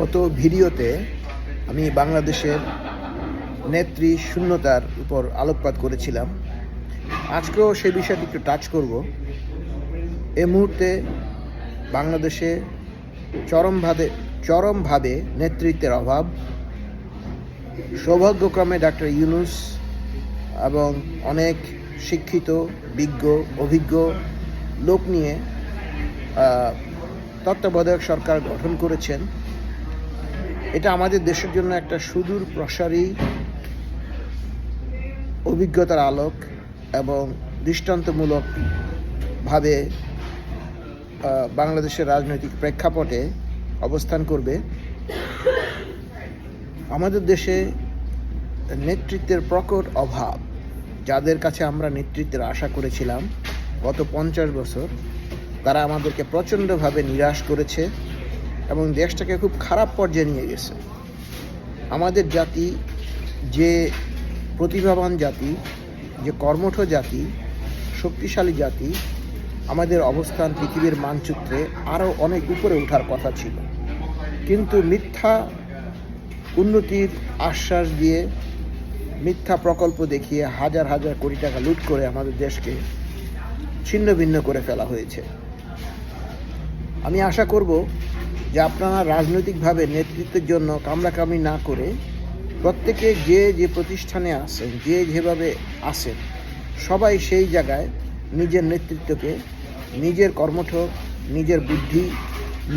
গত ভিডিওতে আমি বাংলাদেশের নেত্রী শূন্যতার উপর আলোকপাত করেছিলাম। আজকেও সেই বিষয়টি একটু টাচ করব। এই মুহূর্তে বাংলাদেশে চরমভাবে নেতৃত্বের অভাব। সৌভাগ্যক্রমে ডাক্তার ইউনূস এবং অনেক শিক্ষিত, বিজ্ঞ, অভিজ্ঞ লোক নিয়ে তত্ত্বাবধায়ক সরকার গঠন করেছেন। এটা আমাদের দেশের জন্য একটা সুদূর প্রসারী অভিজ্ঞতার আলোক এবং দৃষ্টান্তমূলকভাবে বাংলাদেশের রাজনৈতিক প্রেক্ষাপটে অবস্থান করবে। আমাদের দেশে নেতৃত্বের প্রকট অভাব। যাদের কাছে আমরা নেতৃত্বের আশা করেছিলাম গত 50 বছর, তারা আমাদেরকে প্রচণ্ডভাবে নিরাশ করেছে এবং দেশটাকে খুব খারাপ পর্যায়ে নিয়ে গেছে। আমাদের জাতি যে প্রতিভাবান জাতি, যে কর্মঠ জাতি, শক্তিশালী জাতি, আমাদের অবস্থান পৃথিবীর মানচিত্রে আরও অনেক উপরে ওঠার কথা ছিল, কিন্তু মিথ্যা উন্নতির আশ্বাস দিয়ে, মিথ্যা প্রকল্প দেখিয়ে হাজার হাজার কোটি টাকা লুট করে আমাদের দেশকে ছিন্ন ভিন্ন করে ফেলা হয়েছে। আমি আশা করব যে আপনারা রাজনৈতিকভাবে নেতৃত্বের জন্য কামড়াকামড়ি না করে প্রত্যেকে যে প্রতিষ্ঠানে আছেন, যেভাবে আছেন, সবাই সেই জায়গায় নিজের নেতৃত্বকে, নিজের কর্মঠ, নিজের বুদ্ধি,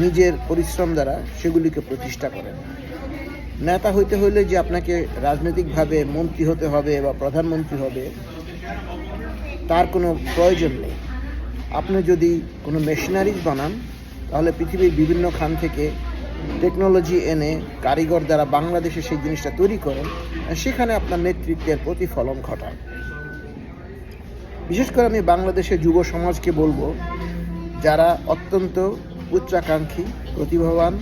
নিজের পরিশ্রম দ্বারা সেগুলিকে প্রতিষ্ঠা করেন। নেতা হইতে হইলে যে আপনাকে রাজনৈতিকভাবে মন্ত্রী হতে হবে বা প্রধানমন্ত্রী হবে, তার কোনো প্রয়োজন নেই। আপনি যদি কোনো মেশিনারিজ বানান, তাহলে পৃথিবীর বিভিন্ন খান থেকে টেকনোলজি এনে কারিগর দ্বারা বাংলাদেশে সেই জিনিসটা তৈরি করেন, সেখানে আপনার নেতৃত্বের প্রতিফলন ঘটান। বিশেষ করে আমি বাংলাদেশের যুব সমাজকে বলবো, যারা অত্যন্ত উচ্চাকাঙ্ক্ষী, প্রতিভাবান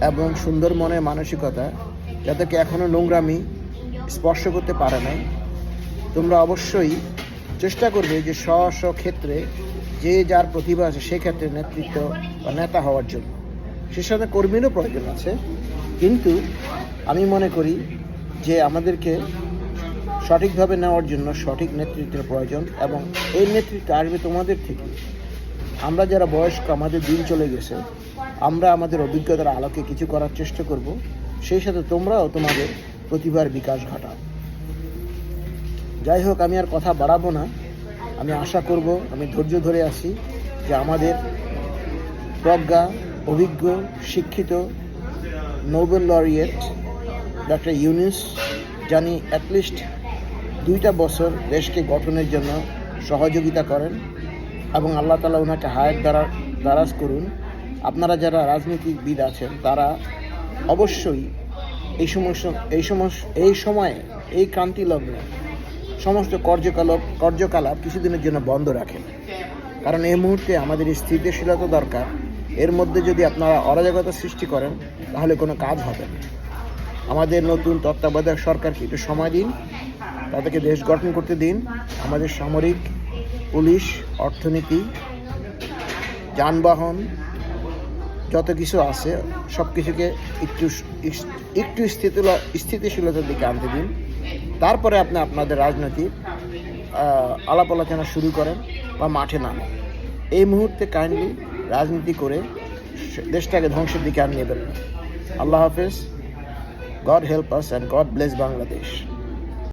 এবং সুন্দর মনের মানসিকতা, যাদেরকে এখনও নোংরামি স্পর্শ করতে পারে নাই, তোমরা অবশ্যই চেষ্টা করবে যে স্ব ক্ষেত্রে যে যার প্রতিভা আছে সেক্ষেত্রে নেতৃত্ব বা নেতা হওয়ার জন্য। সে সাথে কর্মীরও প্রয়োজন আছে, কিন্তু আমি মনে করি যে আমাদেরকে সঠিকভাবে নেওয়ার জন্য সঠিক নেতৃত্বের প্রয়োজন, এবং এই নেতৃত্ব আসবে তোমাদের থেকে। আমরা যারা বয়স্ক, আমাদের দিন চলে গেছে, আমরা আমাদের অভিজ্ঞতার আলোকে কিছু করার চেষ্টা করব, সেই সাথে তোমরাও তোমাদের প্রতিভার বিকাশ ঘটাও। যাই হোক, আমি আর কথা বাড়াবো না। আমি আশা করব, আমি ধৈর্য ধরে আছি যে আমাদের প্রজ্ঞা, অভিজ্ঞ, শিক্ষিত নোবেল লরিয়েট ডাক্তার ইউনূস, জানি অ্যাটলিস্ট 2টা বছর দেশকে গঠনের জন্য সহযোগিতা করেন, এবং আল্লাহ তাআলা ওনাকে হায়াত দারাজ করুন। আপনারা যারা রাজনীতিবিদ আছেন, তারা অবশ্যই এই সময়ে এই ক্রান্তি লগ্নে সমস্ত কার্যকলাপ কিছুদিনের জন্য বন্ধ রাখেন, কারণ এই মুহূর্তে আমাদের স্থিতিশীলতা দরকার। এর মধ্যে যদি আপনারা অরাজকতা সৃষ্টি করেন, তাহলে কোনো কাজ হবে না। আমাদের নতুন তত্ত্বাবধায়ক সরকারকে একটু সময় দিন, তাদেরকে দেশ গঠন করতে দিন। আমাদের সামরিক, পুলিশ, অর্থনীতি, যানবাহন, যত কিছু আছে সব কিছুকে একটু স্থিতিশীলতার দিকে আনতে দিন। তারপরে আপনি আপনাদের রাজনৈতিক আলাপ আলোচনা শুরু করেন বা মাঠে নামেন। এই মুহূর্তে কাইন্ডলি রাজনীতি করে দেশটাকে ধ্বংসের দিকে আর নেবেন না। আল্লাহ হাফেজ। God help us and God bless Bangladesh.